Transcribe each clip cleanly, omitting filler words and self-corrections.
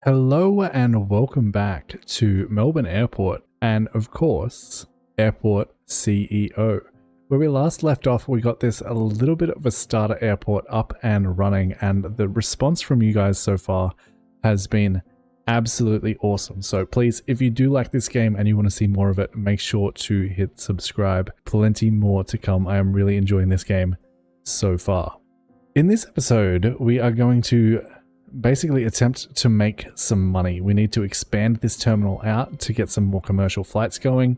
Hello and welcome back to Melbourne Airport and of course, Airport CEO. Where we last left off, we got this a little bit of a starter airport up and running, and the response from you guys so far has been absolutely awesome. So please, if you do like this game and you want to see more of it, make sure to hit subscribe. Plenty more to come. I am really enjoying this game so far. In this episode, we are going to basically attempt to make some money. We need to expand this terminal out to get some more commercial flights going,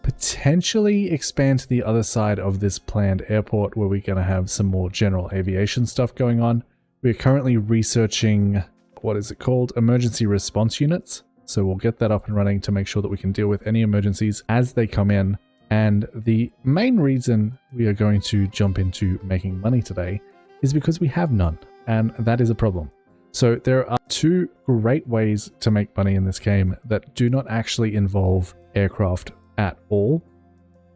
potentially expand to the other side of this planned airport where we're going to have some more general aviation stuff going on. We're currently researching, what is it called? Emergency response units. So we'll get that up and running to make sure that we can deal with any emergencies as they come in. And the main reason we are going to jump into making money today is because we have none, and that is a problem. So there are two great ways to make money in this game that do not actually involve aircraft at all.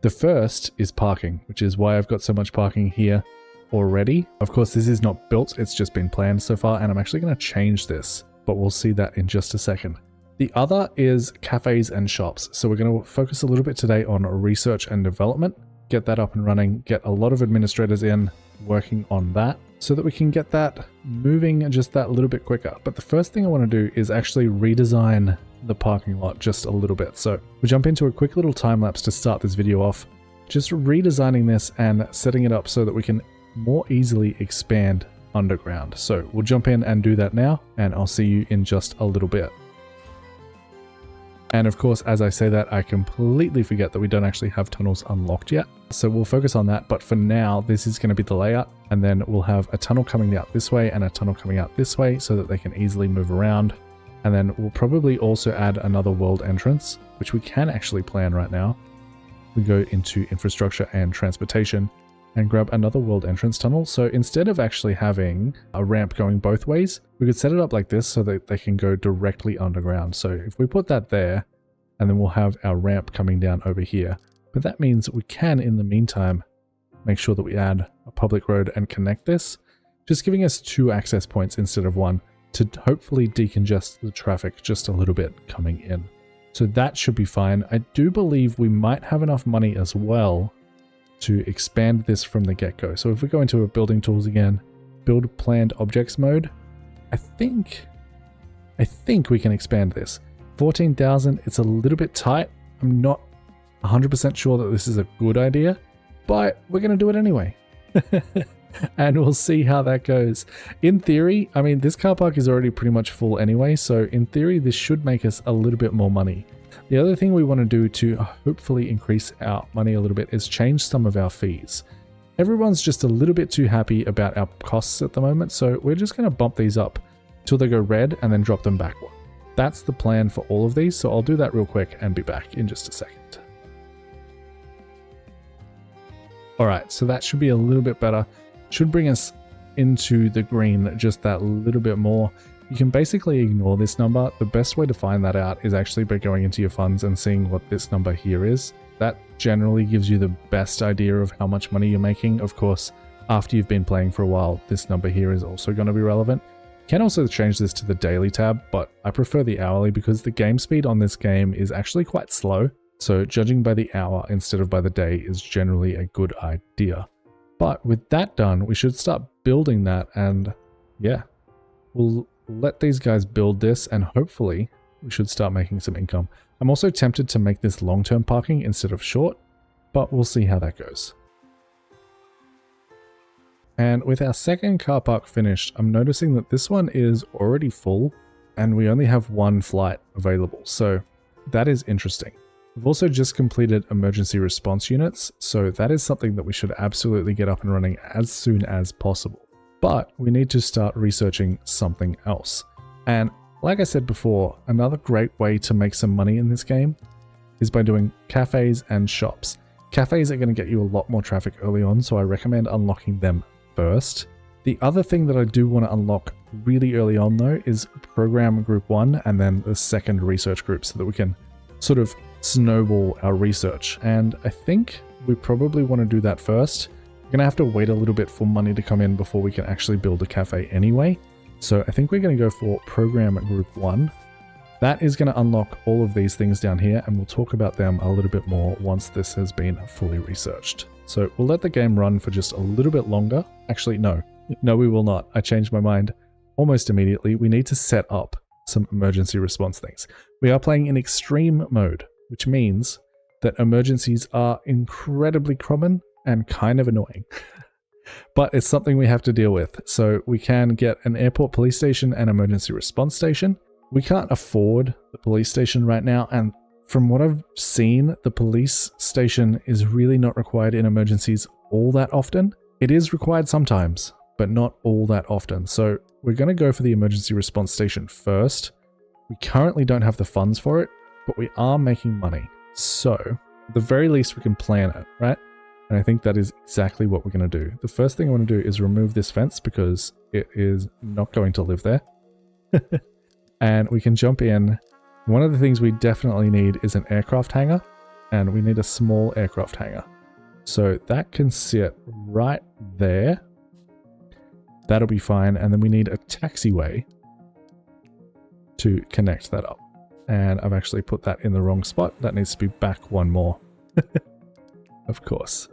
The first is parking, which is why I've got so much parking here already. Of course, this is not built, it's just been planned so far, and I'm actually going to change this, but we'll see that in just a second. The other is cafes and shops. So we're going to focus a little bit today on research and development, get that up and running, get a lot of administrators in working on that, so that we can get that moving just that little bit quicker. But the first thing I want to do is actually redesign the parking lot just a little bit. So we'll jump into a quick little time lapse to start this video off, just redesigning this and setting it up so that we can more easily expand underground. So we'll jump in and do that now, and I'll see you in just a little bit. And of course, as I say that, I completely forget that we don't actually have tunnels unlocked yet. So we'll focus on that. But for now, this is going to be the layout. And then we'll have a tunnel coming out this way and a tunnel coming out this way so that they can easily move around. And then we'll probably also add another world entrance, which we can actually plan right now. We go into infrastructure and transportation and grab another world entrance tunnel. So instead of actually having a ramp going both ways, we could set it up like this so that they can go directly underground. So if we put that there, and then we'll have our ramp coming down over here. But that means we can, in the meantime, make sure that we add a public road and connect this, just giving us 2 access points instead of 1 to hopefully decongest the traffic just a little bit coming in. So that should be fine. I do believe we might have enough money as well to expand this from the get-go. So if we go into a building tools again, build planned objects mode, I think we can expand this. 14,000, it's a little bit tight. I'm not 100% sure that this is a good idea, but we're going to do it anyway. And we'll see how that goes. In theory, I mean, this car park is already pretty much full anyway, so in theory, this should make us a little bit more money. The other thing we want to do to hopefully increase our money a little bit is change some of our fees. Everyone's just a little bit too happy about our costs at the moment, so we're just going to bump these up till they go red and then drop them back one. That's the plan for all of these, so I'll do that real quick and be back in just a second. Alright, so that should be a little bit better. Should bring us into the green just that little bit more. You can basically ignore this number. The best way to find that out is actually by going into your funds and seeing what this number here is. That generally gives you the best idea of how much money you're making. Of course, after you've been playing for a while, this number here is also going to be relevant. You can also change this to the daily tab, but I prefer the hourly because the game speed on this game is actually quite slow. So judging by the hour instead of by the day is generally a good idea. But with that done, we should start building that, and yeah, we'll let these guys build this and hopefully we should start making some income. I'm also tempted to make this long-term parking instead of short, but we'll see how that goes. And with our second car park finished, I'm noticing that this one is already full and we only have 1 flight available. So that is interesting. We've also just completed emergency response units. So that is something that we should absolutely get up and running as soon as possible. But we need to start researching something else. And like I said before, another great way to make some money in this game is by doing cafes and shops. Cafes are going to get you a lot more traffic early on, so I recommend unlocking them first. The other thing that I do want to unlock really early on though is program group 1 and then the second research group so that we can sort of snowball our research. And I think we probably want to do that first. We're going to have to wait a little bit for money to come in before we can actually build a cafe anyway. So I think we're going to go for program group 1. That is going to unlock all of these things down here, and we'll talk about them a little bit more once this has been fully researched. So we'll let the game run for just a little bit longer. Actually, no, we will not. I changed my mind almost immediately. We need to set up some emergency response things. We are playing in extreme mode, which means that emergencies are incredibly common and kind of annoying. But it's something we have to deal with. So we can get an airport police station and emergency response station. We can't afford the police station right now, and from what I've seen, the police station is really not required in emergencies all that often. It is required sometimes, but not all that often. So we're going to go for the emergency response station first. We currently don't have the funds for it, but we are making money. So at the very least, we can plan it, right? And I think that is exactly what we're going to do. The first thing I want to do is remove this fence because it is not going to live there. And we can jump in. One of the things we definitely need is an aircraft hangar, and we need a small aircraft hangar. So that can sit right there. That'll be fine. And then we need a taxiway to connect that up. And I've actually put that in the wrong spot. That needs to be back one more. Of course.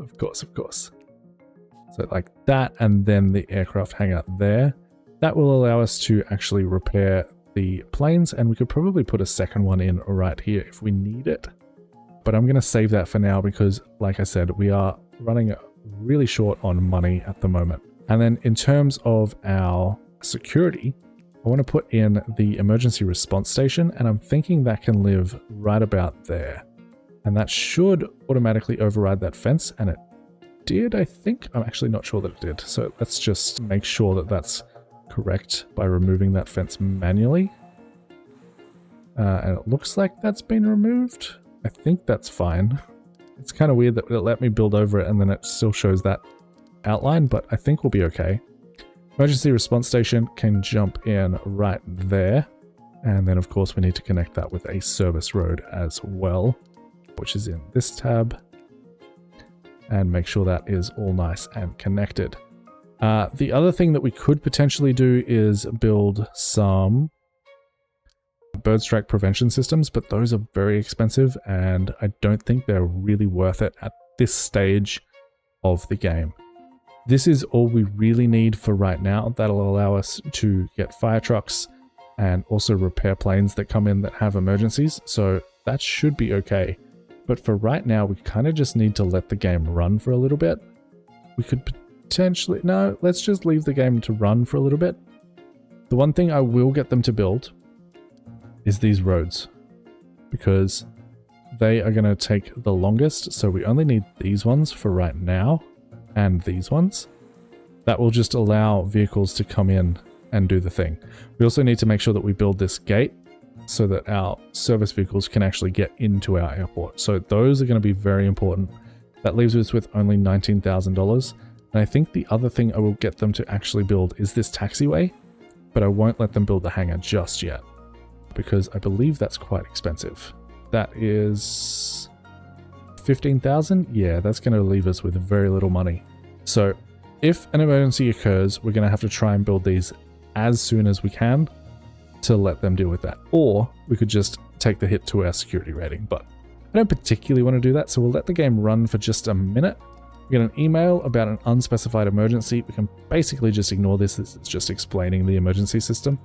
So like that, and then the aircraft hangar there. That will allow us to actually repair the planes, and we could probably put a second one in right here if we need it. But I'm going to save that for now because, like I said, we are running really short on money at the moment. And then in terms of our security, I want to put in the emergency response station, and I'm thinking that can live right about there. And that should automatically override that fence, and it did, I think. I'm actually not sure that it did. So let's just make sure that that's correct by removing that fence manually. And it looks like that's been removed. I think that's fine. It's kind of weird that it let me build over it and then it still shows that outline, but I think we'll be okay. Emergency response station can jump in right there. And then of course we need to connect that with a service road as well, which is in this tab. And make sure that is all nice and connected. The other thing that we could potentially do is build some bird strike prevention systems, but those are very expensive and I don't think they're really worth it at this stage of the game. This is all we really need for right now. That'll allow us to get fire trucks and also repair planes that come in that have emergencies, so that should be okay. But for right now, we kind of just need to let the game run for a little bit. We could potentially... No, let's just leave the game to run for a little bit. The one thing I will get them to build is these roads, because they are going to take the longest. So we only need these ones for right now, and these ones. That will just allow vehicles to come in and do the thing. We also need to make sure that we build this gate so that our service vehicles can actually get into our airport. So those are going to be very important. That leaves us with only $19,000. And I think the other thing I will get them to actually build is this taxiway, but I won't let them build the hangar just yet, because I believe that's quite expensive. That is 15,000. Yeah, that's going to leave us with very little money. So if an emergency occurs, we're going to have to try and build these as soon as we can to let them deal with that. Or we could just take the hit to our security rating, but I don't particularly want to do that. So we'll let the game run for just a minute. We get an email about an unspecified emergency. We can basically just ignore this. This is just explaining the emergency system.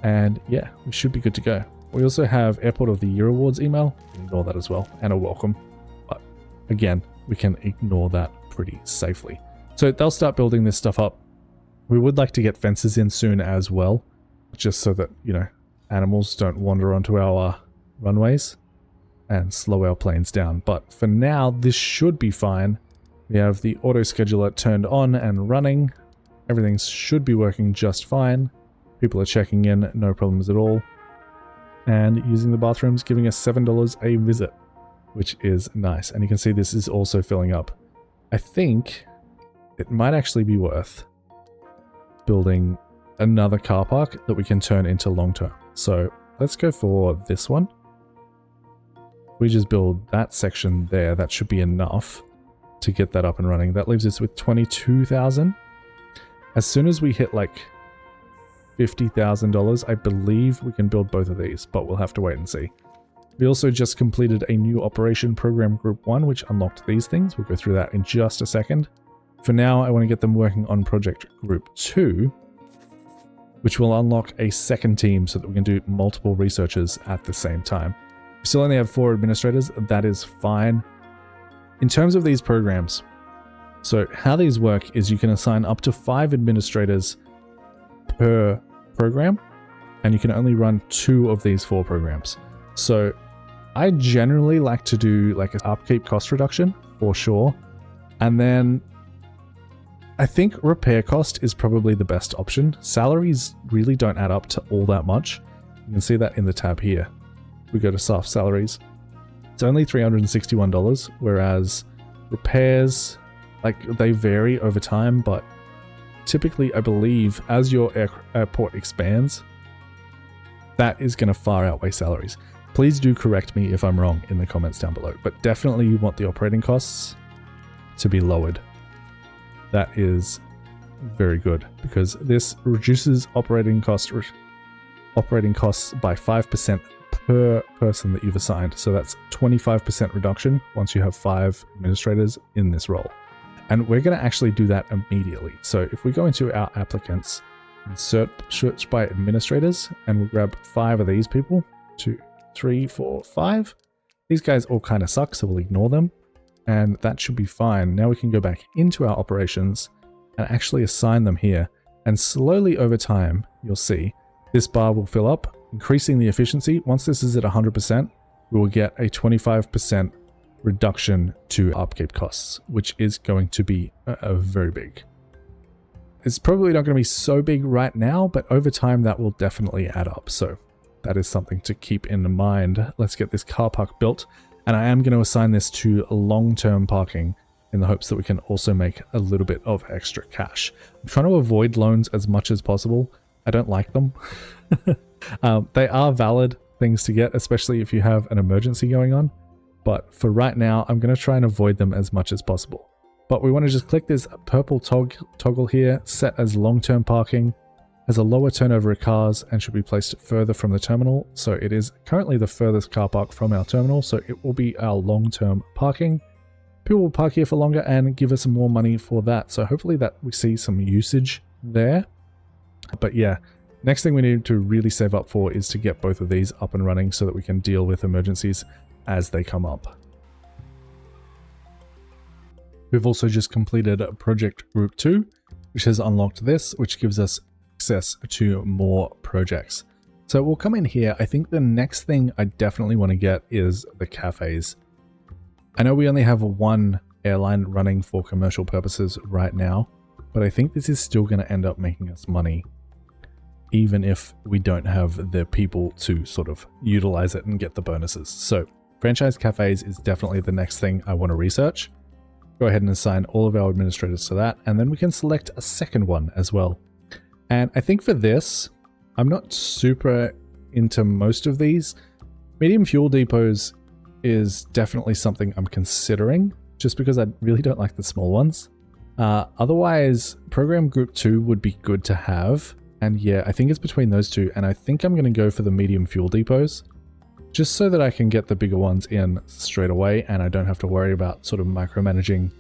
And yeah, we should be good to go. We also have Airport of the Year Awards email. Ignore that as well, and a welcome. But again, we can ignore that pretty safely. So they'll start building this stuff up. We would like to get fences in soon as well, just so that, you know, animals don't wander onto our runways and slow our planes down. But for now, this should be fine. We have the auto scheduler turned on and running. Everything should be working just fine. People are checking in, no problems at all. And using the bathrooms, giving us $7 a visit, which is nice. And you can see this is also filling up. I think it might actually be worth building another car park that we can turn into long term. So let's go for this one. We just build that section there. That should be enough to get that up and running. That leaves us with 22,000. As soon as we hit like $50,000. I believe we can build both of these, but we'll have to wait and see. We also just completed a new operation program group 1, which unlocked these things. We'll go through that in just a second. For now, I want to get them working on project group 2, which will unlock a second team so that we can do multiple researchers at the same time. We still only have 4 administrators. That is fine. In terms of these programs, so how these work is you can assign up to 5 administrators per program, and you can only run 2 of these 4 programs. So I generally like to do like an upkeep cost reduction for sure. And then I think repair cost is probably the best option. Salaries really don't add up to all that much. You can see that in the tab here. We go to staff salaries. It's only $361, whereas repairs, like they vary over time, but typically I believe as your airport expands, that is going to far outweigh salaries. Please do correct me if I'm wrong in the comments down below, but definitely you want the operating costs to be lowered. That is very good because this reduces operating costs by 5% per person that you've assigned. So that's 25% reduction once you have 5 administrators in this role. And we're going to actually do that immediately. So if we go into our applicants and search by administrators, and we'll grab 5 of these people, 2, 3, 4, 5. These guys all kind of suck, so we'll ignore them. And that should be fine. Now we can go back into our operations and actually assign them here. And slowly over time, you'll see this bar will fill up, increasing the efficiency. Once this is at 100%, we will get a 25% reduction to upkeep costs, which is going to be a very big. It's probably not going to be so big right now, but over time that will definitely add up. So that is something to keep in mind. Let's get this car park built. And I am going to assign this to long-term parking in the hopes that we can also make a little bit of extra cash. I'm trying to avoid loans as much as possible. I don't like them. They are valid things to get, especially if you have an emergency going on. But for right now, I'm going to try and avoid them as much as possible. But we want to just click this purple toggle here, set as long-term parking, has a lower turnover of cars and should be placed further from the terminal. So it is currently the furthest car park from our terminal, so it will be our long-term parking. People will park here for longer and give us some more money for that. So hopefully that we see some usage there. But yeah, next thing we need to really save up for is to get both of these up and running so that we can deal with emergencies as they come up. We've also just completed project group 2, which has unlocked this, which gives us access to more projects. So we'll come in here. I think the next thing I definitely want to get is the cafes. I know we only have 1 airline running for commercial purposes right now, but I think this is still going to end up making us money, even if we don't have the people to sort of utilize it and get the bonuses. So franchise cafes is definitely the next thing I want to research. Go ahead and assign all of our administrators to that, and then we can select a second one as well. And I think for this, I'm not super into most of these. Medium fuel depots is definitely something I'm considering, just because I really don't like the small ones. Otherwise, program group 2 would be good to have. And yeah, I think it's between those two, and I think I'm going to go for the medium fuel depots, just so that I can get the bigger ones in straight away, and I don't have to worry about sort of micromanaging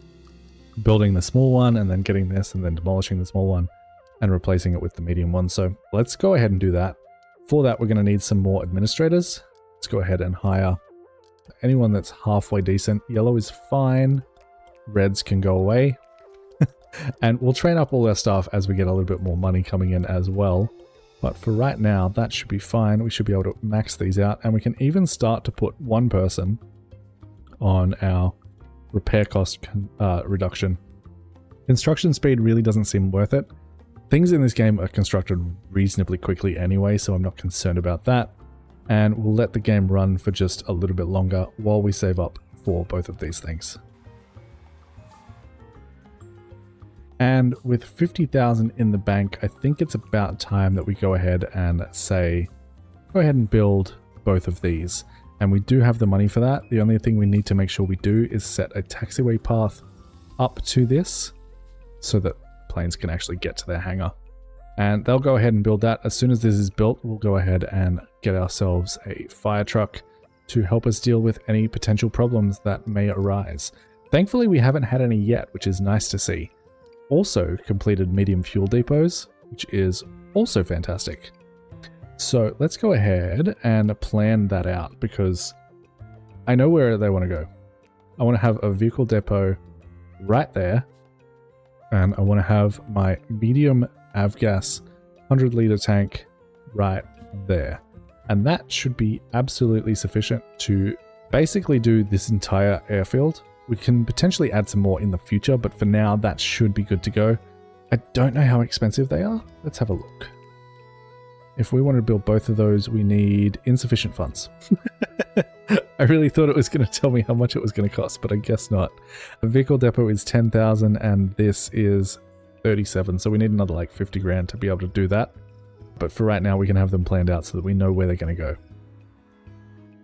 building the small one and then getting this and then demolishing the small one and replacing it with the medium one. So let's go ahead and do that. For that, we're going to need some more administrators. Let's go ahead and hire anyone that's halfway decent. Yellow is fine. Reds can go away. And we'll train up all our staff as we get a little bit more money coming in as well. But for right now, that should be fine. We should be able to max these out, and we can even start to put 1 person on our repair cost reduction. Construction speed really doesn't seem worth it. Things in this game are constructed reasonably quickly anyway, so I'm not concerned about that. And we'll let the game run for just a little bit longer while we save up for both of these things. And with 50,000 in the bank, I think it's about time that we go ahead and say, go ahead and build both of these. And we do have the money for that. The only thing we need to make sure we do is set a taxiway path up to this so that planes can actually get to their hangar. And they'll go ahead and build that. As soon as this is built, we'll go ahead and get ourselves a fire truck to help us deal with any potential problems that may arise. Thankfully, we haven't had any yet, which is nice to see. Also completed medium fuel depots, which is also fantastic. So let's go ahead and plan that out because I know where they want to go. I want to have a vehicle depot right there. And I want to have my medium avgas 100-liter tank right there. And that should be absolutely sufficient to basically do this entire airfield. We can potentially add some more in the future, but for now, that should be good to go. I don't know how expensive they are. Let's have a look. If we want to build both of those, we need insufficient funds. I really thought it was going to tell me how much it was going to cost, but I guess not. A vehicle depot is 10,000 and this is 37. So we need another like 50 grand to be able to do that. But for right now, we can have them planned out so that we know where they're going to go.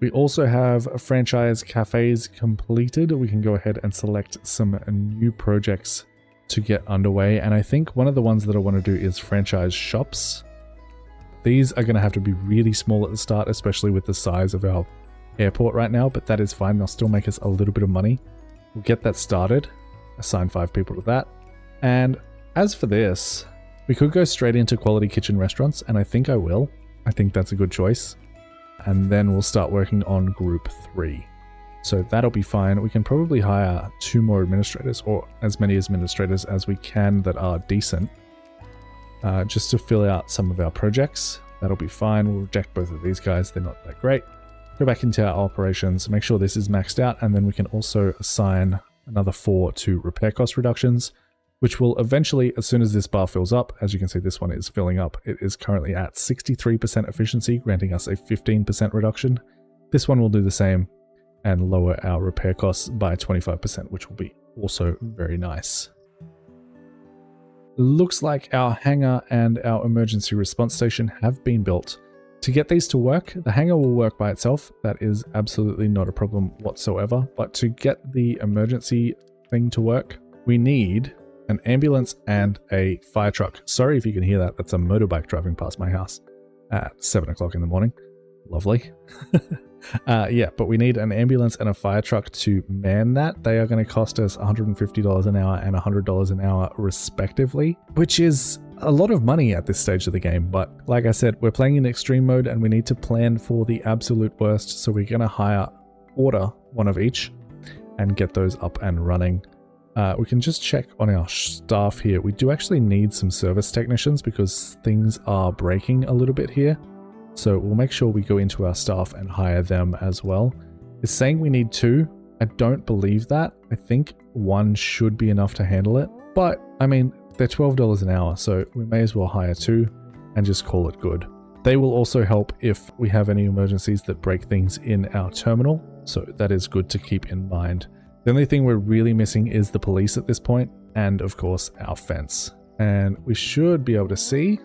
We also have franchise cafes completed. We can go ahead and select some new projects to get underway. And I think one of the ones that I want to do is franchise shops. These are going to have to be really small at the start, especially with the size of our airport right now, but that is fine. They'll still make us a little bit of money. We'll get that started. Assign 5 people to that. And as for this, we could go straight into quality kitchen restaurants, and I think I will. I think that's a good choice. And then we'll start working on group 3. So that'll be fine. We can probably hire 2 more administrators, or as many administrators as we can that are decent, just to fill out some of our projects. That'll be fine. We'll reject both of these guys. They're not that great. Go back into our operations, make sure this is maxed out, and then we can also assign another 4 to repair cost reductions, which will eventually, as soon as this bar fills up, as you can see, this one is filling up. It is currently at 63% efficiency, granting us a 15% reduction. This one will do the same and lower our repair costs by 25%, which will be also very nice. Looks like our hangar and our emergency response station have been built. To get these to work, the hangar will work by itself. That is absolutely not a problem whatsoever. But to get the emergency thing to work, we need an ambulance and a fire truck. Sorry if you can hear that. That's a motorbike driving past my house at 7 o'clock in the morning. Lovely. Yeah, but we need an ambulance and a fire truck to man that. They are going to cost us $150 an hour and $100 an hour respectively, which is a lot of money at this stage of the game. But like I said, we're playing in extreme mode and we need to plan for the absolute worst. So we're going to order 1 of each and get those up and running. We can just check on our staff here. We do actually need some service technicians because things are breaking a little bit here. So we'll make sure we go into our staff and hire them as well. It's saying we need 2. I don't believe that. I think 1 should be enough to handle it. But I mean, they're $12 an hour, so we may as well hire 2 and just call it good. They will also help if we have any emergencies that break things in our terminal. So that is good to keep in mind. The only thing we're really missing is the police at this point, and of course our fence. And we should be able to see,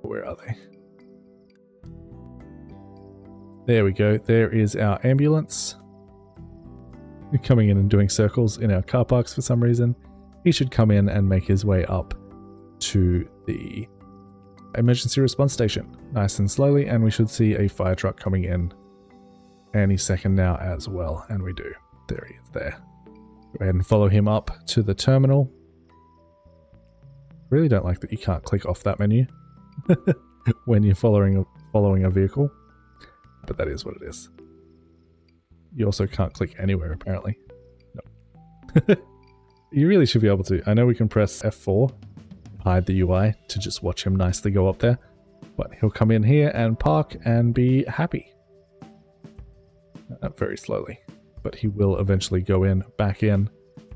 where are they? There we go. There is our ambulance. Coming in and doing circles in our car parks for some reason. He should come in and make his way up to the emergency response station nice and slowly, and we should see a fire truck coming in any second now as well. And we do. There he is there. Go ahead and follow him up to the terminal. Really don't like that you can't click off that menu when you're following a vehicle. But that is what it is. You also can't click anywhere, apparently. No. You really should be able to. I know we can press F4, hide the UI, to just watch him nicely go up there. But he'll come in here and park and be happy. Very slowly. But he will eventually go in, back in,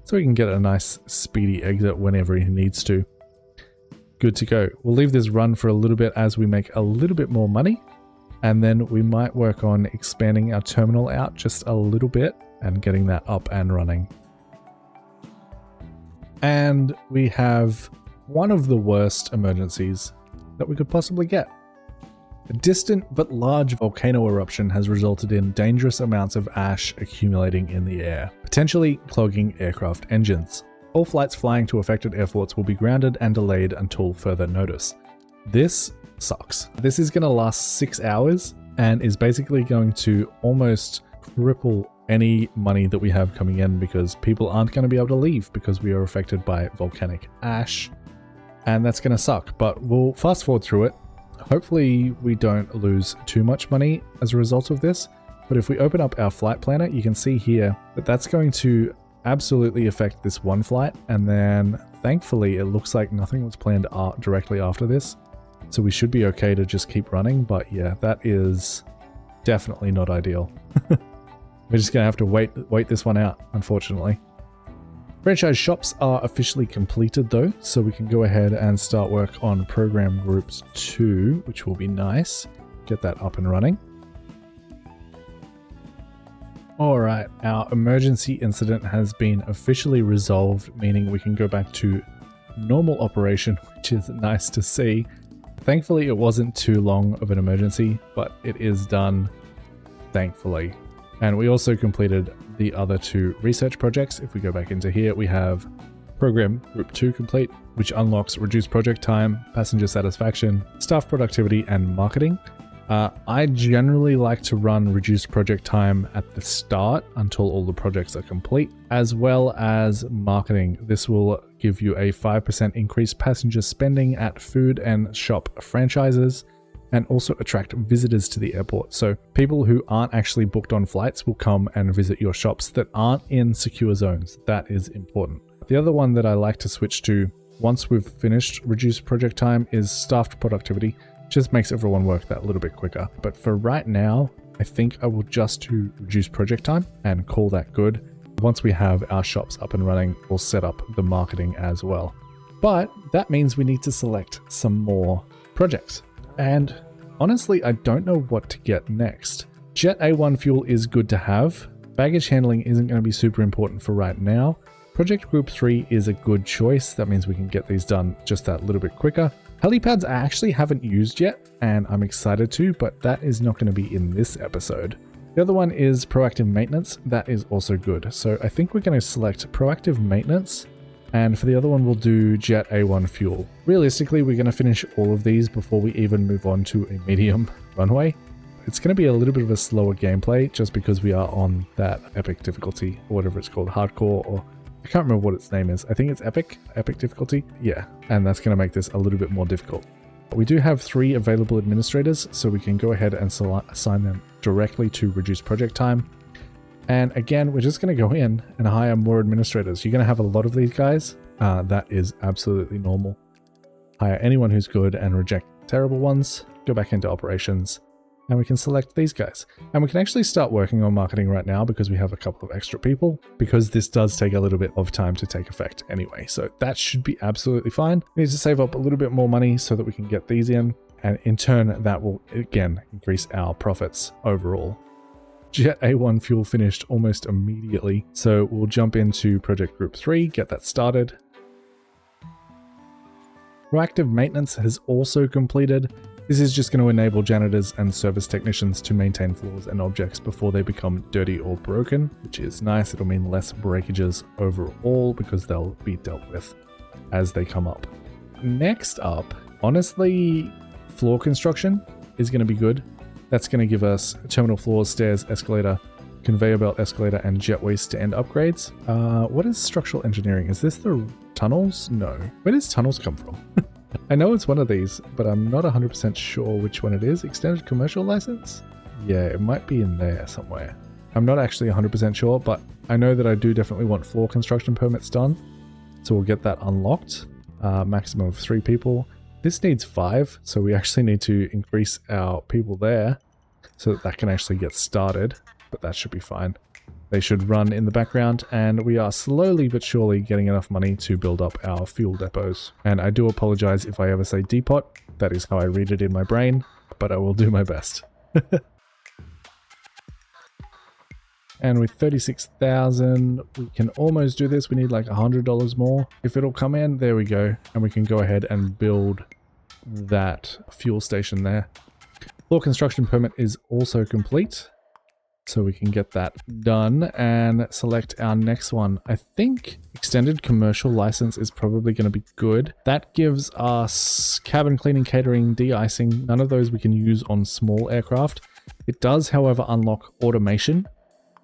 so he can get a nice speedy exit whenever he needs to. Good to go. We'll leave this run for a little bit as we make a little bit more money. And then we might work on expanding our terminal out just a little bit and getting that up and running. And we have one of the worst emergencies that we could possibly get. A distant but large volcano eruption has resulted in dangerous amounts of ash accumulating in the air, potentially clogging aircraft engines. All flights flying to affected airports will be grounded and delayed until further notice. This sucks. This is going to last 6 hours and is basically going to almost cripple any money that we have coming in because people aren't going to be able to leave because we are affected by volcanic ash. And that's going to suck, but we'll fast forward through it. Hopefully we don't lose too much money as a result of this. But if we open up our flight planner, you can see here that that's going to absolutely affect this one flight. And then thankfully, it looks like nothing was planned directly after this. So we should be okay to just keep running. But yeah, that is definitely not ideal. We're just going to have to wait this one out, unfortunately. Franchise shops are officially completed though, so we can go ahead and start work on program groups 2, which will be nice. Get that up and running. Alright, our emergency incident has been officially resolved, meaning we can go back to normal operation, which is nice to see. Thankfully, it wasn't too long of an emergency, but it is done, thankfully. And we also completed the other 2 research projects. If we go back into here, we have program group 2 complete, which unlocks reduced project time, passenger satisfaction, staff productivity, and marketing. I generally like to run reduced project time at the start until all the projects are complete, as well as marketing. This will give you a 5% increased passenger spending at food and shop franchises, and also attract visitors to the airport. So people who aren't actually booked on flights will come and visit your shops that aren't in secure zones. That is important. The other one that I like to switch to once we've finished reduced project time is staffed productivity. Just makes everyone work that little bit quicker. But for right now, I think I will just do reduce project time and call that good. Once we have our shops up and running, we'll set up the marketing as well. But that means we need to select some more projects. And honestly, I don't know what to get next. Jet A1 fuel is good to have. Baggage handling isn't going to be super important for right now. Project Group 3 is a good choice. That means we can get these done just that little bit quicker. Helipads I actually haven't used yet, and I'm excited to, but that is not going to be in this episode. The other one is proactive maintenance. That is also good. So I think we're going to select proactive maintenance. And for the other one, we'll do Jet A1 fuel. Realistically, we're going to finish all of these before we even move on to a medium runway. It's going to be a little bit of a slower gameplay just because we are on that epic difficulty, or whatever it's called, hardcore, or I can't remember what its name is. I think it's epic difficulty. Yeah, and that's going to make this a little bit more difficult. We do have 3 available administrators, so we can go ahead and assign them directly to reduce project time. And again, we're just going to go in and hire more administrators. You're going to have a lot of these guys. That is absolutely normal. Hire anyone who's good and reject terrible ones. Go back into operations. And we can select these guys. And we can actually start working on marketing right now because we have a couple of extra people. Because this does take a little bit of time to take effect anyway. So that should be absolutely fine. We need to save up a little bit more money so that we can get these in. And in turn, that will again increase our profits overall. Jet A1 fuel finished almost immediately, so we'll jump into Project Group 3, get that started. Proactive maintenance has also completed. This is just going to enable janitors and service technicians to maintain floors and objects before they become dirty or broken, which is nice. It'll mean less breakages overall because they'll be dealt with as they come up. Next up, honestly, floor construction is going to be good. That's going to give us terminal floors, stairs, escalator, conveyor belt escalator, and jetway stand upgrades. What is structural engineering? Is this the tunnels? No. Where does tunnels come from? I know it's one of these, but I'm not 100% sure which one it is. Extended commercial license? Yeah, it might be in there somewhere. I'm not actually 100% sure, but I know that I do definitely want floor construction permits done. So we'll get that unlocked. Maximum of 3 people. This needs 5, so we actually need to increase our people there so that that can actually get started, but that should be fine. They should run in the background, and we are slowly but surely getting enough money to build up our fuel depots. And I do apologize if I ever say depot. That is how I read it in my brain, but I will do my best. And with 36,000, we can almost do this. We need like $100 more. If it'll come in, there we go. And we can go ahead and build that fuel station there. Floor construction permit is also complete. so we can get that done and select our next one. I think extended commercial license is probably going to be good. That gives us cabin cleaning, catering, de-icing. None of those we can use on small aircraft. It does, however, unlock automation,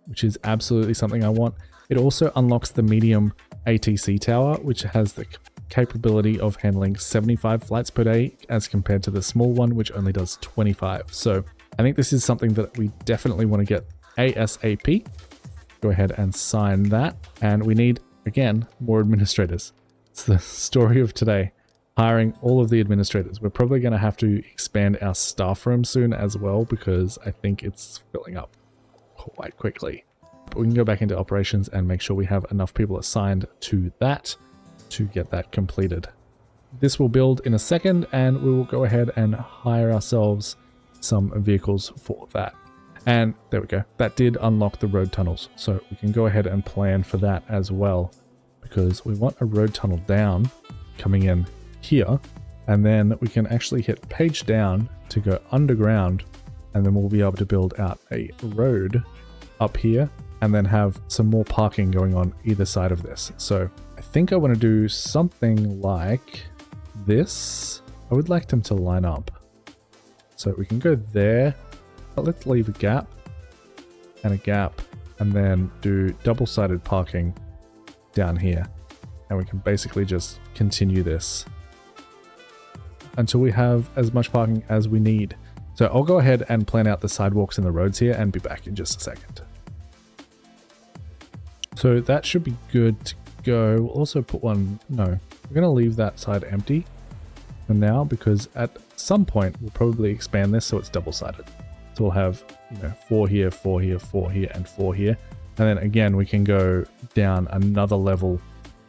which is absolutely something I want. It also unlocks the medium ATC tower, which has the capability of handling 75 flights per day as compared to the small one, which only does 25. So I think this is something that we definitely want to get ASAP. Go ahead and sign that. And we need, again, more administrators. It's the story of today, hiring all of the administrators. We're probably going to have to expand our staff room soon as well, because I think it's filling up quite quickly. But we can go back into operations and make sure we have enough people assigned to that to get that completed. This will build in a second, and we will go ahead and hire ourselves some vehicles for that. And there we go. That did unlock the road tunnels. So we can go ahead and plan for that as well, because we want a road tunnel down coming in here. And then we can actually hit page down to go underground. And then we'll be able to build out a road up here and then have some more parking going on either side of this. So I think I want to do something like this. I would like them to line up. So we can go there, but let's leave a gap and then do double-sided parking down here. And we can basically just continue this until we have as much parking as we need. So I'll go ahead and plan out the sidewalks and the roads here and be back in just a second. So that should be good to go. We'll also put one, no, we're going to leave that side empty for now, because at some point we'll probably expand this so it's double-sided. So we'll have, 4 here, 4 here, 4 here, and 4 here. And then again, we can go down another level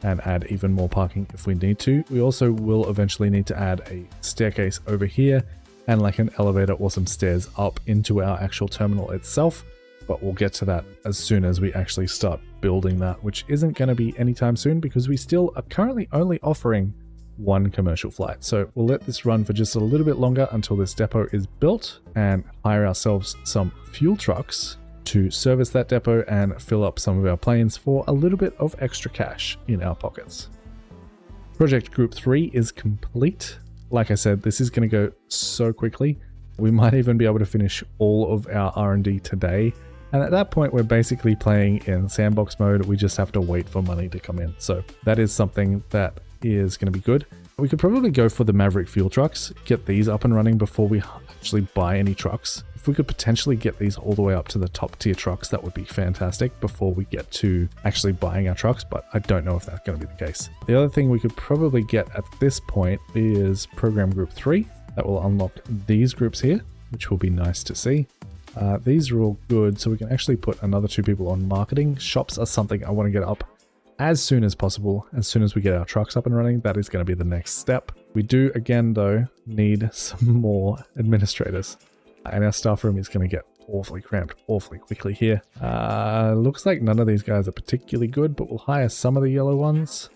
and add even more parking if we need to. We also will eventually need to add a staircase over here and like an elevator or some stairs up into our actual terminal itself. But we'll get to that as soon as we actually start building that, which isn't going to be anytime soon because we still are currently only offering one commercial flight. So we'll let this run for just a little bit longer until this depot is built and hire ourselves some fuel trucks to service that depot and fill up some of our planes for a little bit of extra cash in our pockets. Project Group 3 is complete. Like I said, this is going to go so quickly. We might even be able to finish all of our R&D today. And at that point, we're basically playing in sandbox mode. We just have to wait for money to come in. So that is something that is going to be good. We could probably go for the Maverick fuel trucks, get these up and running before we actually buy any trucks. If we could potentially get these all the way up to the top tier trucks, that would be fantastic before we get to actually buying our trucks, but I don't know if that's going to be the case. The other thing we could probably get at this point is Program Group 3. That will unlock these groups here, which will be nice to see. These are all good, so we can actually put another 2 people on marketing. Shops are something I want to get up as soon as possible. As soon as we get our trucks up and running, that is going to be the next step. We do, again, though, need some more administrators. And our staff room is going to get awfully cramped awfully quickly here. Looks like none of these guys are particularly good, but we'll hire some of the yellow ones.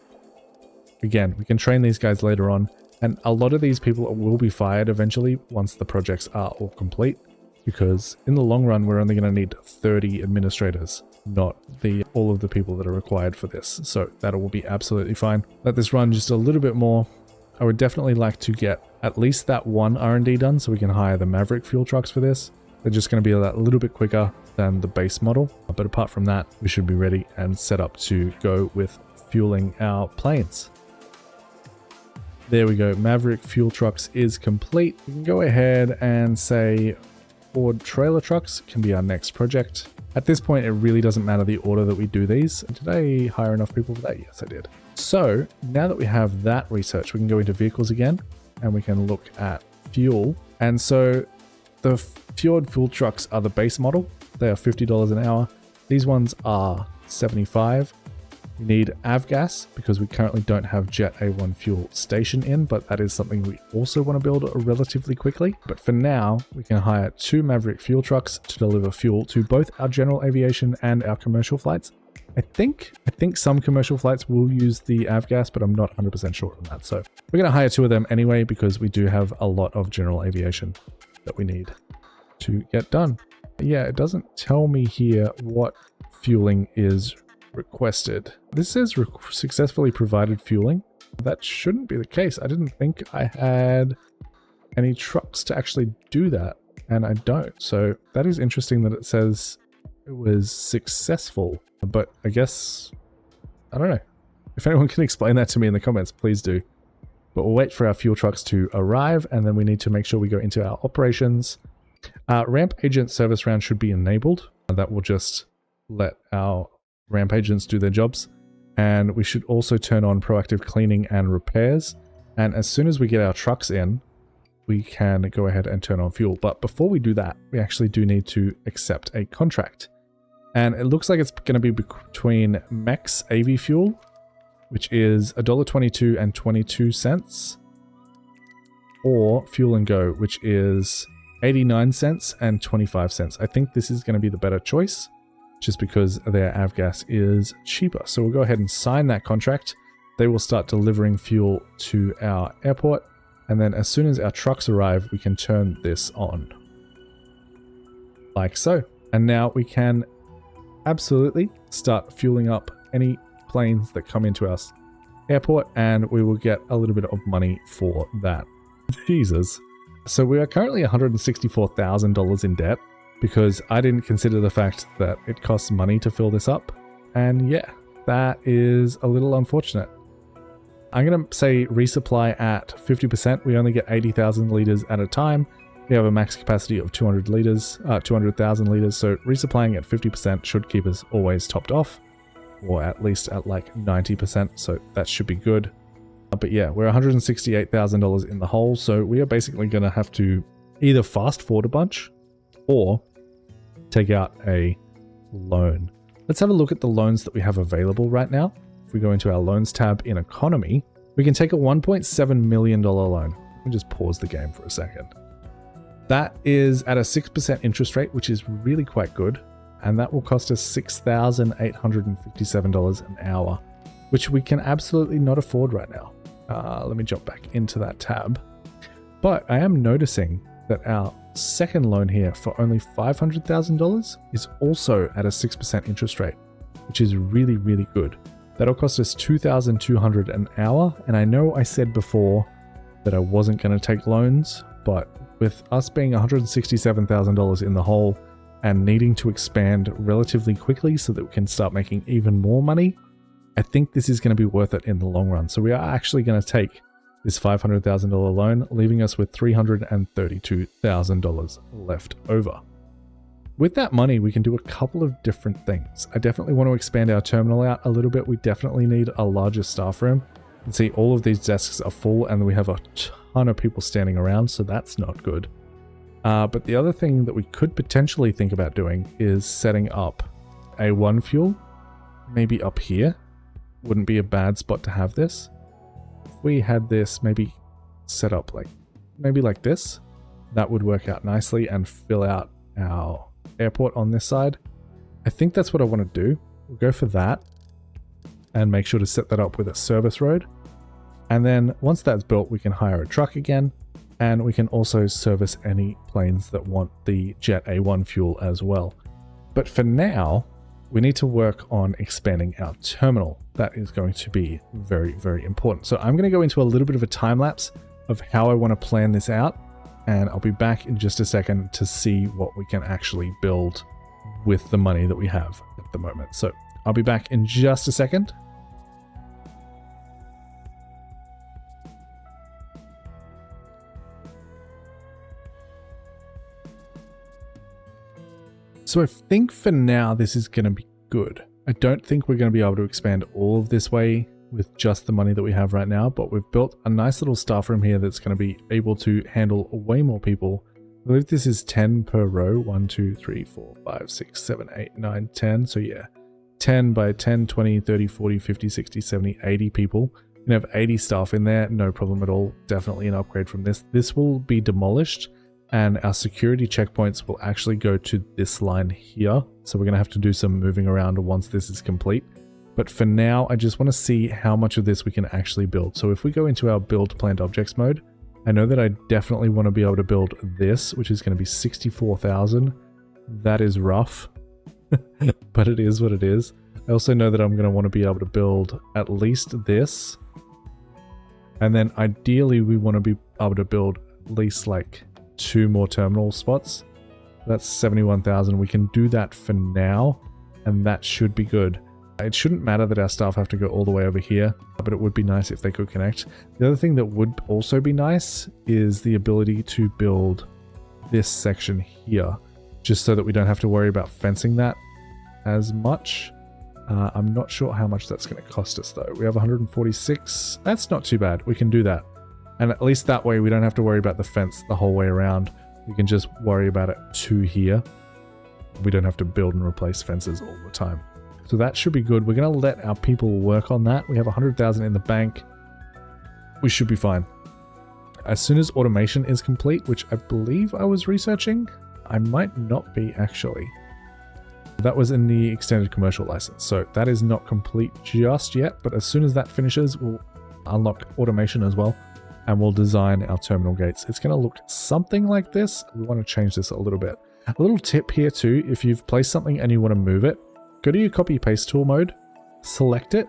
Again, we can train these guys later on. And a lot of these people will be fired eventually once the projects are all complete. Because in the long run, we're only going to need 30 administrators, not all of the people that are required for this. So that will be absolutely fine. Let this run just a little bit more. I would definitely like to get at least that one R&D done so we can hire the Maverick fuel trucks for this. They're just going to be a little bit quicker than the base model. But apart from that, we should be ready and set up to go with fueling our planes. There we go. Maverick fuel trucks is complete. We can go ahead and say Ford trailer trucks can be our next project. At this point, it really doesn't matter the order that we do these. Did I hire enough people for that? Yes, I did. So now that we have that research, we can go into vehicles again and we can look at fuel. And so the Fjord fuel trucks are the base model. They are $50 an hour. These ones are $75. We need avgas because we currently don't have Jet A1 fuel station in, but that is something we also want to build relatively quickly. But for now, we can hire 2 Maverick fuel trucks to deliver fuel to both our general aviation and our commercial flights. I think some commercial flights will use the avgas, but I'm not 100% sure on that. So we're going to hire 2 of them anyway because we do have a lot of general aviation that we need to get done. Yeah, it doesn't tell me here what fueling is requested. This says successfully provided fueling. That shouldn't be the case. I didn't think I had any trucks to actually do that, and I don't. So that is interesting that it says it was successful, but I guess, I don't know. If anyone can explain that to me in the comments, please do. But we'll wait for our fuel trucks to arrive, and then we need to make sure we go into our operations. Ramp agent service round should be enabled. That will just let our ramp agents do their jobs. And we should also turn on proactive cleaning and repairs. And as soon as we get our trucks in, we can go ahead and turn on fuel. But before we do that, we actually do need to accept a contract. And it looks like it's going to be between Mex AV Fuel, which is $1.22 and 22 cents, or Fuel and Go, which is 89 cents and 25 cents. I think this is going to be the better choice, just because their avgas is cheaper. So we'll go ahead and sign that contract. They will start delivering fuel to our airport, and then as soon as our trucks arrive, we can turn this on. Like so. And now we can absolutely start fueling up any planes that come into our airport, and we will get a little bit of money for that. Jesus. So we are currently $164,000 in debt because I didn't consider the fact that it costs money to fill this up. And yeah, that is a little unfortunate. I'm going to say resupply at 50%. We only get 80,000 liters at a time. We have a max capacity of 200,000 liters. So resupplying at 50% should keep us always topped off, or at least at like 90%. So that should be good. But yeah, we're $168,000 in the hole. So we are basically going to have to either fast forward a bunch or take out a loan. Let's have a look at the loans that we have available right now. If we go into our loans tab in economy, we can take a $1.7 million loan. Let me just pause the game for a second. That is at a 6% interest rate, which is really quite good. And that will cost us $6,857 an hour, which we can absolutely not afford right now. Let me jump back into that tab. But I am noticing that our second loan here for only $500,000 is also at a 6% interest rate, which is really, really good. That'll cost us $2,200 an hour. And I know I said before that I wasn't going to take loans, but with us being $167,000 in the hole and needing to expand relatively quickly so that we can start making even more money, I think this is going to be worth it in the long run. So we are actually going to take this $500,000 loan, leaving us with $332,000 left over. With that money, we can do a couple of different things. I definitely want to expand our terminal out a little bit. We definitely need a larger staff room. You can see all of these desks are full and we have a ton of people standing around, so that's not good. But the other thing that we could potentially think about doing is setting up a one fuel, maybe up here. Wouldn't be a bad spot to have this. If we had this maybe set up maybe like this, that would work out nicely and fill out our airport on this side. I think that's what I want to do. We'll go for that and make sure to set that up with a service road. And then once that's built, we can hire a truck again, and we can also service any planes that want the Jet A1 fuel as well. But for now, we need to work on expanding our terminal. That is going to be very, very important. So I'm going to go into a little bit of a time lapse of how I want to plan this out, and I'll be back in just a second to see what we can actually build with the money that we have at the moment. So I'll be back in just a second. So I think for now, this is going to be good. I don't think we're going to be able to expand all of this way with just the money that we have right now, but we've built a nice little staff room here that's going to be able to handle way more people. I believe this is 10 per row. 1, 2, 3, 4, 5, 6, 7, 8, 9, 10. So yeah, 10 by 10, 20, 30, 40, 50, 60, 70, 80 people. You can have 80 staff in there. No problem at all. Definitely an upgrade from this. This will be demolished, and our security checkpoints will actually go to this line here. So we're going to have to do some moving around once this is complete. But for now, I just want to see how much of this we can actually build. So if we go into our build planned objects mode, I know that I definitely want to be able to build this, which is going to be 64,000. That is rough, but it is what it is. I also know that I'm going to want to be able to build at least this. And then ideally we want to be able to build at least like 2 more terminal spots. That's 71,000. We can do that for now, and that should be good. It shouldn't matter that our staff have to go all the way over here, but it would be nice if they could connect. The other thing that would also be nice is the ability to build this section here, just so that we don't have to worry about fencing that as much. I'm not sure how much that's going to cost us though. We have 146. That's not too bad. We can do that. And at least that way we don't have to worry about the fence the whole way around. We can just worry about it to here. We don't have to build and replace fences all the time. So that should be good. We're going to let our people work on that. We have 100,000 in the bank. We should be fine. As soon as automation is complete, which I believe I was researching, I might not be actually. That was in the extended commercial license. So that is not complete just yet, but as soon as that finishes, we'll unlock automation as well, and we'll design our terminal gates. It's going to look something like this. We want to change this a little bit. A little tip here too, if you've placed something and you want to move it, go to your copy paste tool mode, select it,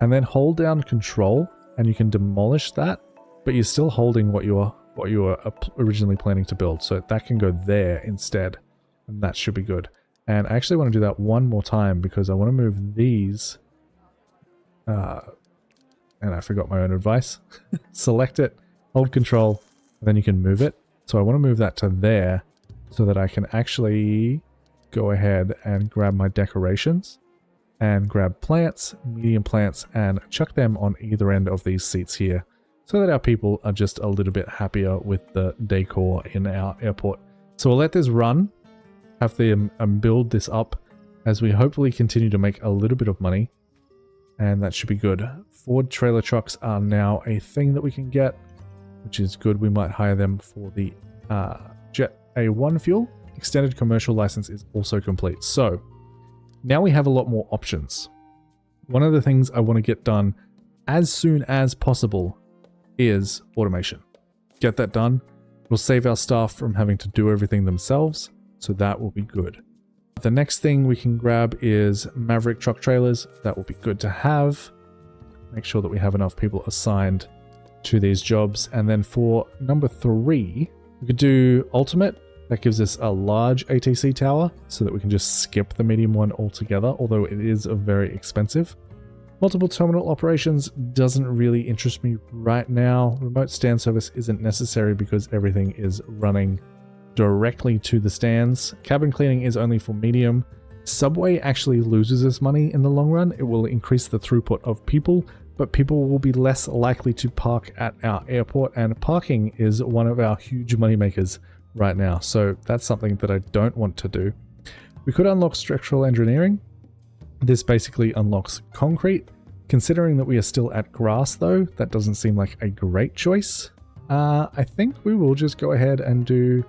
and then hold down control, and you can demolish that, but you're still holding what you were originally planning to build. So that can go there instead, and that should be good. And I actually want to do that one more time because I want to move these. And I forgot my own advice. Select it, hold control, and then you can move it. So I want to move that to there so that I can actually go ahead and grab my decorations and grab plants, medium plants, and chuck them on either end of these seats here so that our people are just a little bit happier with the decor in our airport. So we'll let this run, have them build this up as we hopefully continue to make a little bit of money, and that should be good. Ford trailer trucks are now a thing that we can get, which is good. We might hire them for the Jet A1 fuel. Extended commercial license is also complete. So now we have a lot more options. One of the things I want to get done as soon as possible is automation. Get that done. We'll save our staff from having to do everything themselves, so that will be good. The next thing we can grab is Maverick truck trailers. That will be good to have. Make sure that we have enough people assigned to these jobs. And then for number 3, we could do Ultimate. That gives us a large ATC tower so that we can just skip the medium one altogether, although it is very expensive. Multiple terminal operations doesn't really interest me right now. Remote stand service isn't necessary because everything is running directly to the stands. Cabin cleaning is only for medium. Subway actually loses us money in the long run. It will increase the throughput of people, but people will be less likely to park at our airport, and parking is one of our huge money makers right now. So that's something that I don't want to do. We could unlock structural engineering. This basically unlocks concrete. Considering that we are still at grass though, that doesn't seem like a great choice. I think we will just go ahead and do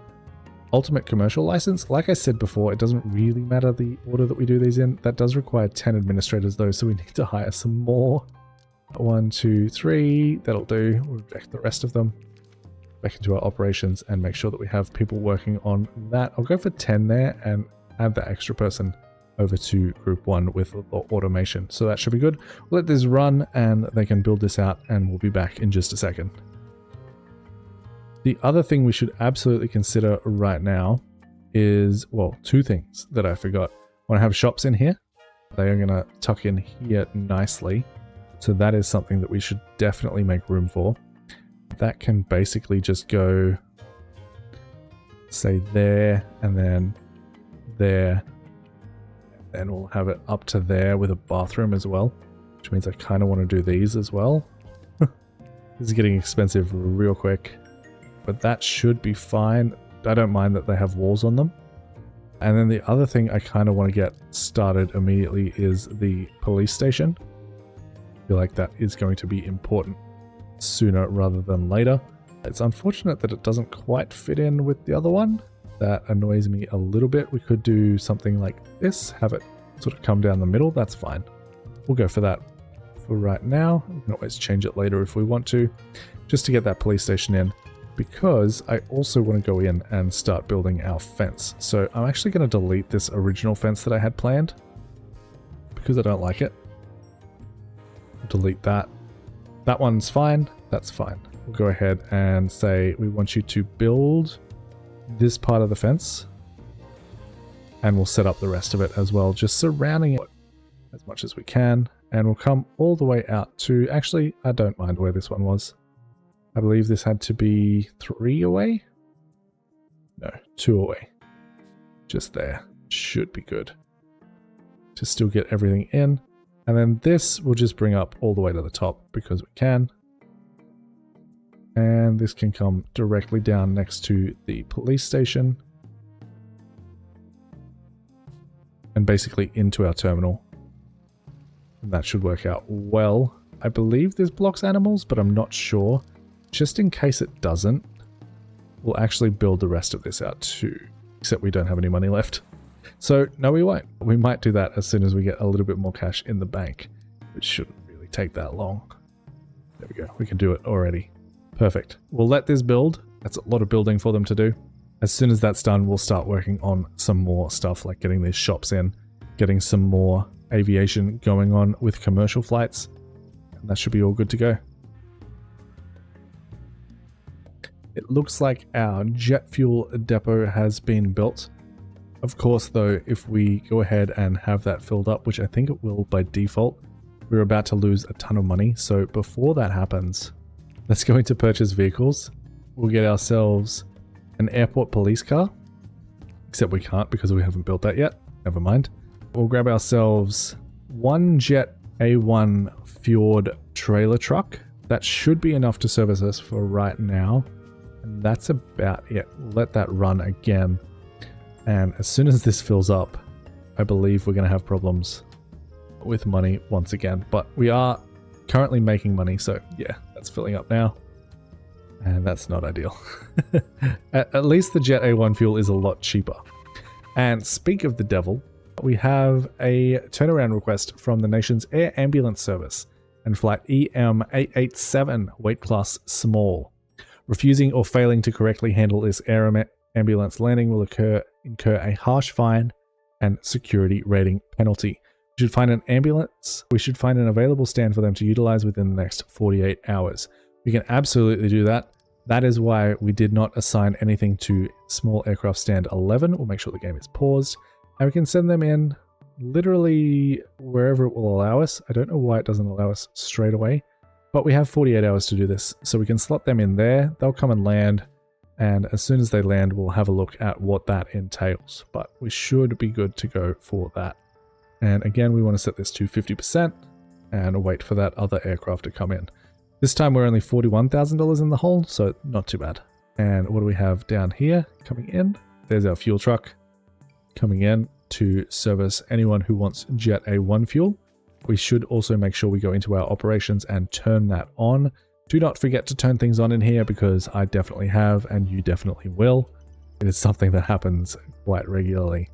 ultimate commercial license. Like I said before, it doesn't really matter the order that we do these in. That does require 10 administrators though, so we need to hire some more. 1, 2, 3, that'll do. We'll reject the rest of them back into our operations and make sure that we have people working on that. I'll go for 10 there and add the extra person over to group 1 with automation. So that should be good. We'll let this run and they can build this out, and we'll be back in just a second. The other thing we should absolutely consider right now is, well, 2 things that I forgot. I want to have shops in here. They are going to tuck in here nicely. So that is something that we should definitely make room for. That can basically just go, say there, and then there. And we'll have it up to there with a bathroom as well, which means I kind of want to do these as well. This is getting expensive real quick, but that should be fine. I don't mind that they have walls on them. And then the other thing I kind of want to get started immediately is the police station. I feel like that is going to be important sooner rather than later. It's unfortunate that it doesn't quite fit in with the other one. That annoys me a little bit. We could do something like this, have it sort of come down the middle. That's fine. We'll go for that for right now. We can always change it later if we want to, just to get that police station in. because I also want to go in and start building our fence. So I'm actually going to delete this original fence that I had planned because I don't like it. Delete that. That one's fine. That's fine. We'll go ahead and say we want you to build this part of the fence, and we'll set up the rest of it as well, just surrounding it as much as we can. And we'll come all the way out to, actually, I don't mind where this one was. I believe this had to be 3 away. No, 2 away. Just there. Should be good. To still get everything in. And then this will just bring up all the way to the top because we can. And this can come directly down next to the police station. And basically into our terminal. And that should work out well. I believe this blocks animals, but I'm not sure. Just in case it doesn't, we'll actually build the rest of this out too. Except we don't have any money left. So, no, we won't. We might do that as soon as we get a little bit more cash in the bank, which shouldn't really take that long. There we go. We can do it already. Perfect. We'll let this build. That's a lot of building for them to do. As soon as that's done, we'll start working on some more stuff, like getting these shops in, getting some more aviation going on with commercial flights. And that should be all good to go. It looks like our jet fuel depot has been built. Of course, though, if we go ahead and have that filled up, which I think it will by default, we're about to lose a ton of money. So before that happens, let's go into purchase vehicles. We'll get ourselves an airport police car, except we can't because we haven't built that yet. Never mind. We'll grab ourselves one Jet A1 Fjord trailer truck. That should be enough to service us for right now. And that's about it. We'll let that run again. And as soon as this fills up, I believe we're going to have problems with money once again. But we are currently making money, so yeah, that's filling up now. And that's not ideal. At least the Jet A1 fuel is a lot cheaper. And speak of the devil, we have a turnaround request from the nation's air ambulance service and flight EM887, weight class small. Refusing or failing to correctly handle this air ambulance landing will incur a harsh fine and security rating penalty. We should find an ambulance. We should find an available stand for them to utilize within the next 48 hours. We can absolutely do that. That is why we did not assign anything to small aircraft stand 11. We'll make sure the game is paused. And we can send them in literally wherever it will allow us. I don't know why it doesn't allow us straight away. But we have 48 hours to do this. So we can slot them in there. They'll come and land. And as soon as they land, we'll have a look at what that entails. But we should be good to go for that. And again, we want to set this to 50% and wait for that other aircraft to come in. This time we're only $41,000 in the hole, so not too bad. And what do we have down here coming in? There's our fuel truck coming in to service anyone who wants Jet A1 fuel. We should also make sure we go into our operations and turn that on. Do not forget to turn things on in here because I definitely have and you definitely will. It is something that happens quite regularly.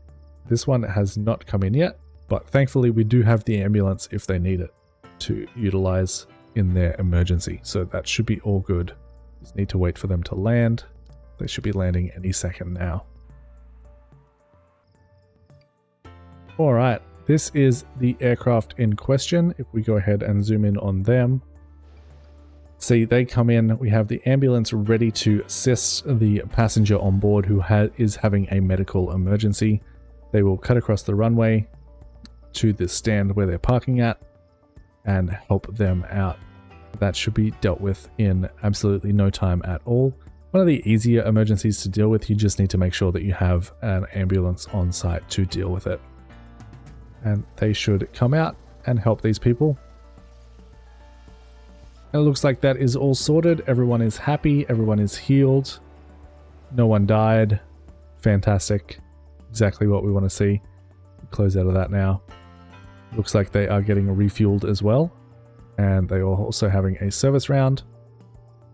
This one has not come in yet, but thankfully we do have the ambulance if they need it to utilize in their emergency. So that should be all good. Just need to wait for them to land. They should be landing any second now. All right, this is the aircraft in question. If we go ahead and zoom in on them, see they come in. We have the ambulance ready to assist the passenger on board who is having a medical emergency. They will cut across the runway to the stand where they're parking at and help them out. That should be dealt with in absolutely no time at all. One of the easier emergencies to deal with. You just need to make sure that you have an ambulance on site to deal with it. And they should come out and help these people. And it looks like that is all sorted. Everyone is happy. Everyone is healed. No one died. Fantastic. Exactly what we want to see. Close out of that now. Looks like they are getting refueled as well. And they are also having a service round,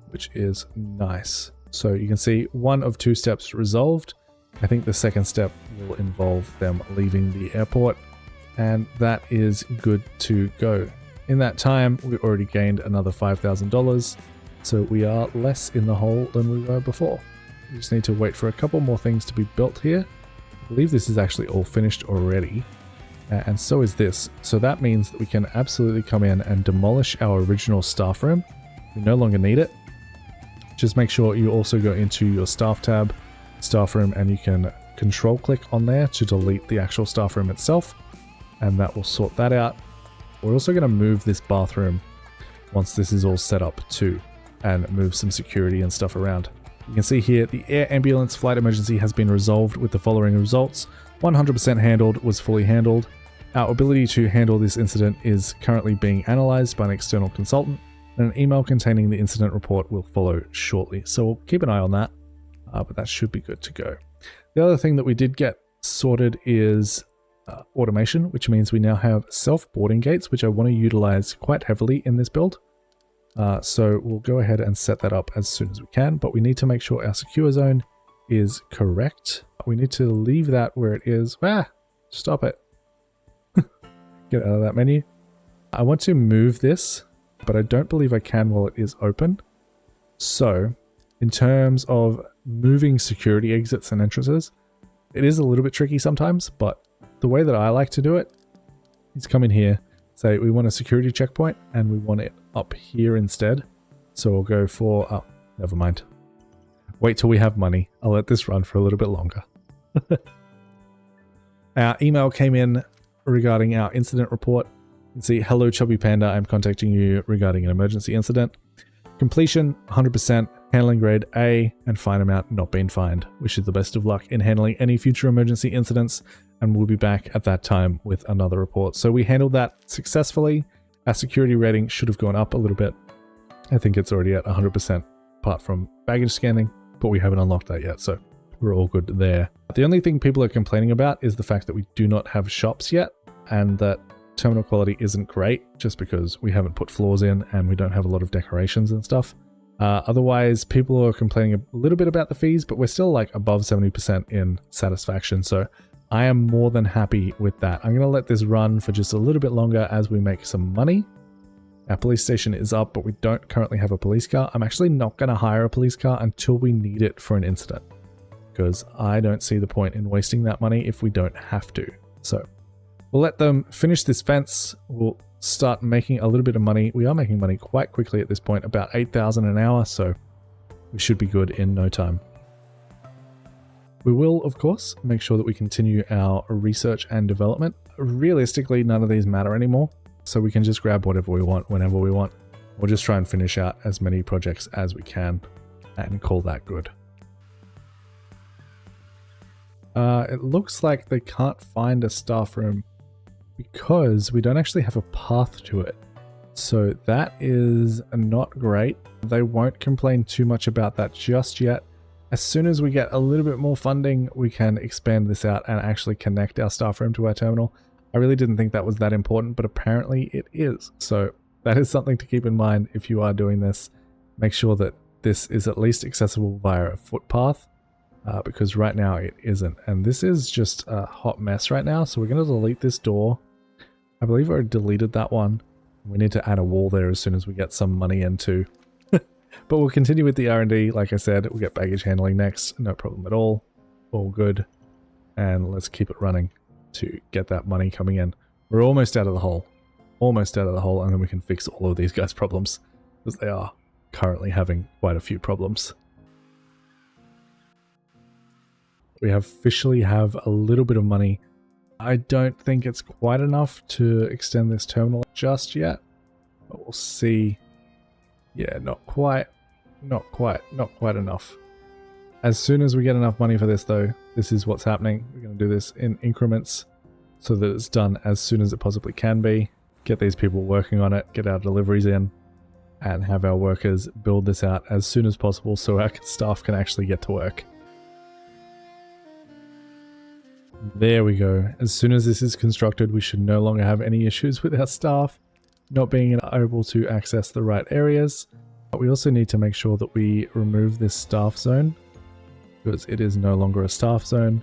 which is nice. So you can see one of 2 steps resolved. I think the second step will involve them leaving the airport. And that is good to go. In that time, we already gained another $5,000. So we are less in the hole than we were before. We just need to wait for a couple more things to be built here. I believe this is actually all finished already. And so is this. So that means that we can absolutely come in and demolish our original staff room. We no longer need it. Just make sure you also go into your staff tab, staff room, and you can control click on there to delete the actual staff room itself. And that will sort that out. We're also going to move this bathroom once this is all set up too, and move some security and stuff around. You can see here the air ambulance flight emergency has been resolved with the following results. 100% handled was fully handled. Our ability to handle this incident is currently being analyzed by an external consultant, and an email containing the incident report will follow shortly. So we'll keep an eye on that, but that should be good to go. The other thing that we did get sorted is automation, which means we now have self-boarding gates, which I want to utilize quite heavily in this build. So we'll go ahead and set that up as soon as we can, but we need to make sure our secure zone is correct. We need to leave that where it is. Stop it. Get out of that menu. I want to move this, but I don't believe I can while it is open. So in terms of moving security exits and entrances, it is a little bit tricky sometimes, but the way that I like to do it is come in here, say we want a security checkpoint and we want it up here instead. So we'll go for, oh, never mind. Wait till we have money. I'll let this run for a little bit longer. Our email came in regarding our incident report. You can see, hello ChubbyPanda, I'm contacting you regarding an emergency incident. Completion 100%, handling grade A, and fine amount not been fined. Wish you the best of luck in handling any future emergency incidents, and we'll be back at that time with another report. So we handled that successfully. Our security rating should have gone up a little bit. I think it's already at 100% apart from baggage scanning, but we haven't unlocked that yet, so we're all good there. The only thing people are complaining about is the fact that we do not have shops yet, and that terminal quality isn't great just because we haven't put floors in and we don't have a lot of decorations and stuff. Otherwise, people are complaining a little bit about the fees, but we're still like above 70% in satisfaction. So I am more than happy with that. I'm going to let this run for just a little bit longer as we make some money. Our police station is up, but we don't currently have a police car. I'm actually not going to hire a police car until we need it for an incident, because I don't see the point in wasting that money if we don't have to. So we'll let them finish this fence. We'll start making a little bit of money. We are making money quite quickly at this point, about 8,000 an hour, so we should be good in no time. We will, of course, make sure that we continue our research and development. Realistically, none of these matter anymore, so we can just grab whatever we want whenever we want. We'll just try and finish out as many projects as we can and call that good. It looks like they can't find a staff room because we don't actually have a path to it. So that is not great. They won't complain too much about that just yet. As soon as we get a little bit more funding, we can expand this out and actually connect our staff room to our terminal. I really didn't think that was that important, but apparently it is. So that is something to keep in mind if you are doing this. Make sure that this is at least accessible via a footpath, because right now it isn't. And this is just a hot mess right now. So we're going to delete this door. I believe I deleted that one. We need to add a wall there as soon as we get some money in too. But we'll continue with the R&D. Like I said, we'll get baggage handling next. No problem at all. All good. And let's keep it running to get that money coming in. We're almost out of the hole. Almost out of the hole, and then we can fix all of these guys' problems, because they are currently having quite a few problems. We officially have a little bit of money. I don't think it's quite enough to extend this terminal just yet, but we'll see. Yeah, not quite enough. As soon as we get enough money for this though, this is what's happening. We're going to do this in increments so that it's done as soon as it possibly can be. Get these people working on it, get our deliveries in, and have our workers build this out as soon as possible so our staff can actually get to work. There we go. As soon as this is constructed, we should no longer have any issues with our staff not being able to access the right areas. But we also need to make sure that we remove this staff zone, because it is no longer a staff zone.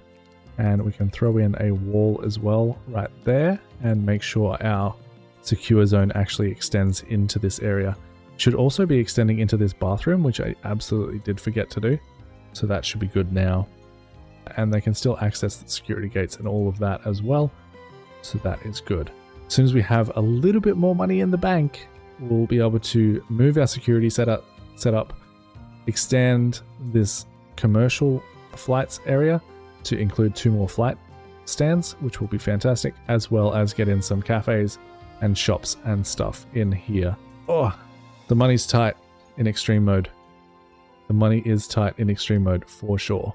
And we can throw in a wall as well right there and make sure our secure zone actually extends into this area. Should also be extending into this bathroom, which I absolutely did forget to do. So that should be good now. And they can still access the security gates and all of that as well. So that is good. As soon as we have a little bit more money in the bank, we'll be able to move our security setup, extend this commercial flights area to include 2 more flight stands, which will be fantastic, as well as get in some cafes and shops and stuff in here. Oh, the money's tight in extreme mode. The money is tight in extreme mode for sure.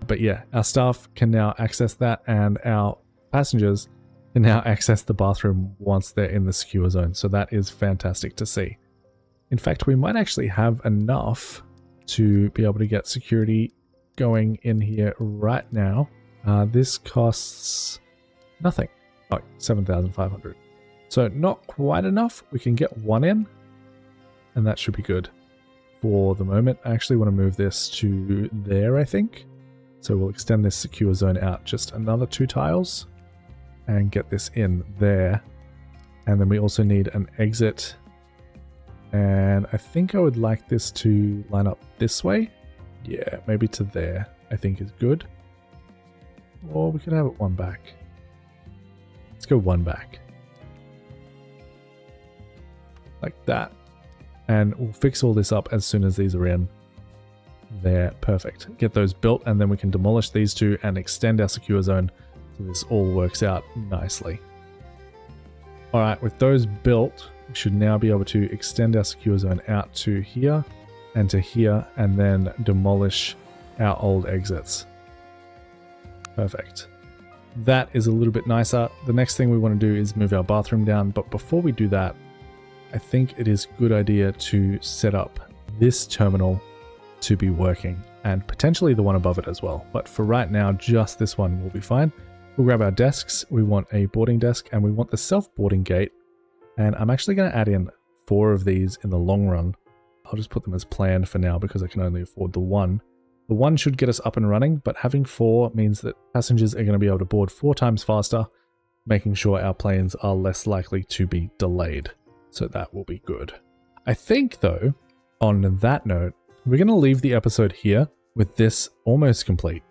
But yeah, our staff can now access that, and our passengers can now access the bathroom once they're in the secure zone. So that is fantastic to see. In fact, we might actually have enough to be able to get security going in here right now. This costs nothing, like 7,500. So not quite enough. We can get 1 in, and that should be good for the moment. I actually want to move this to there, I think. So we'll extend this secure zone out just another 2 tiles and get this in there. And then we also need an exit. And I think I would like this to line up this way. Yeah, maybe to there, I think is good. Or we could have it 1 back. Let's go 1 back. Like that. And we'll fix all this up as soon as these are in. There, perfect. Get those built, and then we can demolish these 2 and extend our secure zone so this all works out nicely. Alright, with those built, we should now be able to extend our secure zone out to here, and then demolish our old exits. Perfect. That is a little bit nicer. The next thing we want to do is move our bathroom down, but before we do that, I think it is a good idea to set up this terminal to be working, and potentially the one above it as well. But for right now, just this one will be fine. We'll grab our desks. We want a boarding desk, and we want the self-boarding gate. And I'm actually going to add in 4 of these in the long run. I'll just put them as planned for now because I can only afford the 1. The 1 should get us up and running, but having 4 means that passengers are going to be able to board 4 times faster, making sure our planes are less likely to be delayed. So that will be good. I think, though, on that note, we're going to leave the episode here with this almost complete.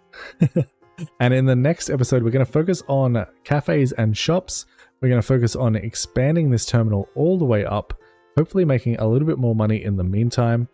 And in the next episode, we're going to focus on cafes and shops. We're going to focus on expanding this terminal all the way up, hopefully making a little bit more money in the meantime,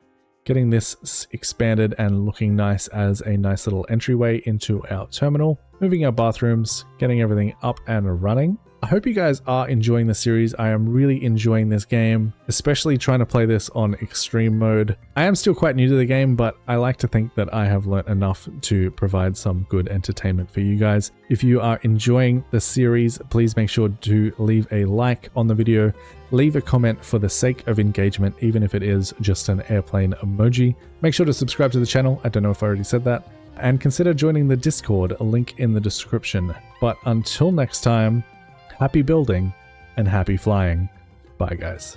getting this expanded and looking nice as a nice little entryway into our terminal, moving our bathrooms, getting everything up and running. I hope you guys are enjoying the series. I am really enjoying this game, especially trying to play this on extreme mode. I am still quite new to the game, but I like to think that I have learnt enough to provide some good entertainment for you guys. If you are enjoying the series, please make sure to leave a like on the video, leave a comment for the sake of engagement, even if it is just an airplane emoji. Make sure to subscribe to the channel. I don't know if I already said that. And consider joining the Discord, a link in the description. But until next time, happy building and happy flying. Bye, guys.